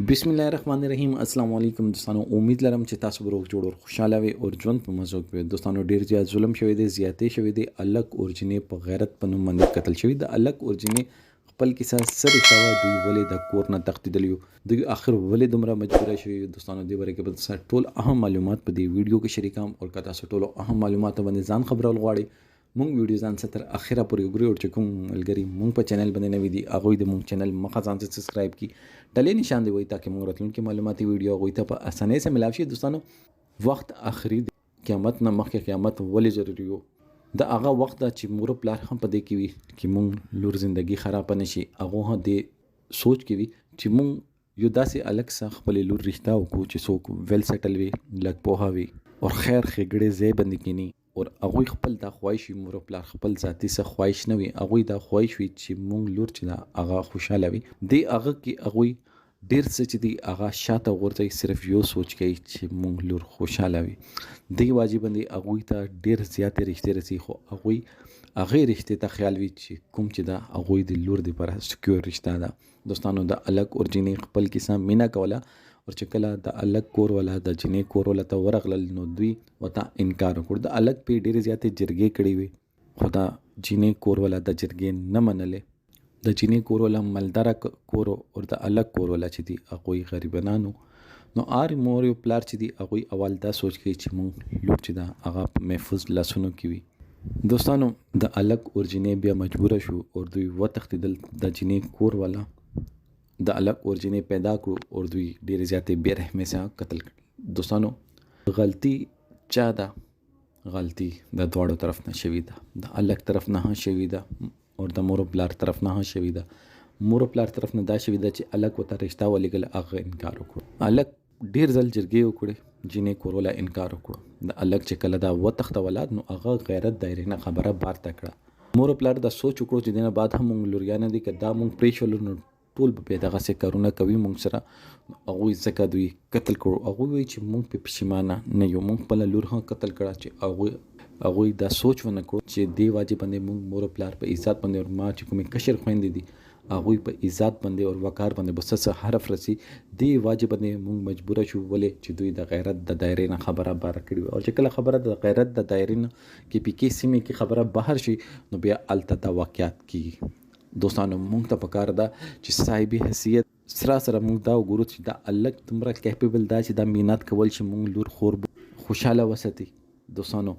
बिस्मिल्लाहिर्रहमानिर्रहीम अस्सलाम वालेकुम दोस्तانو उम्मीद लरम چې تاسو به روغ جوړ او خوشاله وي او ژوند په مزه کې دوستانو ډیر زیات ظلم شوی دی زیاتې شوی دی الګ اورجینې په غیرت په نوم باندې قتل شوی د الګ اورجینې خپل کیسه سره شوه دوی ولې د کور نه تښتېدلی دوی اخر ولې دومره مجبوره شوي دوستانو دې باره کې به ټول اهم معلومات په دې ویډیو کې شریکوم او که تاسو ټولو اهم معلوماتو باندې ځان خبرول غواړئ مونږ ویډیو ځان ستر اخره پورې وګورئ او چې کوم ملګري مونږ په چینل باندې نوي دي هغوی د مونږ چینل مخه ځان ته سبسکرایب کړي ډلې نشان دی وایي تاکہ مونږ راتلونکي معلوماتي ویډیو هغوی ته په اسانۍ سره ملاو شي دوستانو وخت آخري دی قیامت نه مخکې قیامت ولې ضروري و د هغه وخت دا چې مور پلار هم په دې کې وي چې مونږ لور زندگی خراب نه شي هغه هم دې سوچ کې وي چې مونږ یو داسې الګ څخه خپل لور رښتا وکړو چې څوک ویل سیټل وي لږ پوهه وي او خیر ښېګړې ځای باندې کینی او هغوی خپل دا خواهش وي مور پلار خپل ذاتي څه خواهش نه وي هغوی دا خواهش وي چې مونږ لور چې دا هغه خوشحاله وي دې هغه کې هغوی ډېر څه چې دي هغه شاته غورځوي صرف یو سوچ کوي چې مونږ لور خوشحاله وي دې واجب باندې هغوی ته ډېر زیاتې رښتې رسي خو هغوی هغې رښتې ته خیال وي چې کوم چې دا هغوی د لور دپاره سکیور رشته ده دوستانو د الګ اورجینې خپل کیسه مینا کوله او چې کله د الګ کور والا د جنې کور والا ته ورغلل نو دوی ورته انکار وکړ د الګ پې ډېرې زیاتې جرګې کړې وې خو د جنې کور والا د جرګې نه منلې د جنې کور والا مالداره کور او د الګ کور والا چې دي هغوی غریبانانو نو هر مور یو پلار چې دي هغوی اول دا سوچ کوي چې مونږ لور چې ده هغه په محفوظ لاسونو کې وي دوستانو د الګ اورجینې بیا مجبوره شو او دوی وتښتېدل د جنې کور والا د الګ اورجینې پیدا کړو او دوی ډېرې زیاتې بې رحمۍ سره قتل کړي دوستانو غلطي چا ده غلطي د دواړو طرف نه شوې ده د الګ طرف نه هم شوې ده او د مور پلار طرف نه هم شوې ده مور پلار طرف نه دا شوې ده چې الګ ورته رشته ولېږله هغه انکار وکړو الګ ډېر ځل جرګې وکړې جنې کور والا انکار وکړو د الګ چې کله دا وتښتوله نو هغه غیرت دایرې نه خبره بارته کړه مور پلار دا سوچ وکړو چې دینه بعد هم مونږ لوریانه دي که دا مونږ پرېښولو نو ټول به دغسې کارونه کوي مونږ سره هغوی ځکه دوی قتل کړو هغوی وایي چې مونږ پې پښیمانه نه یو مونږ خپله لور هم قتل کړه چې هغوی دا سوچ ونه کړو چې دې واجب باندې مونږ مور پلار په عزت باندې او ما چې کومې کشر خویندې دي هغوی په عزت باندې او وقار باندې به څه حرف رسي دې واجب باندې مونږ مجبوره شو ولې چې دوی د غیرت د دایرې نه خبره بهر کړې وي او چې کله خبره د غیرت د دایرې نه کې پې کې سیمې کې خبره بهر شي نو بیا هلته دا واقعیت کېږي دوستانو مونږ ته پکار ده چې صاحب حیثیت سره مونږ دا وګورو چې دا الګ دومره کیپیبل ده چې دا مینات کول چې مونږ لور خور خوشحاله وساتي دوستانو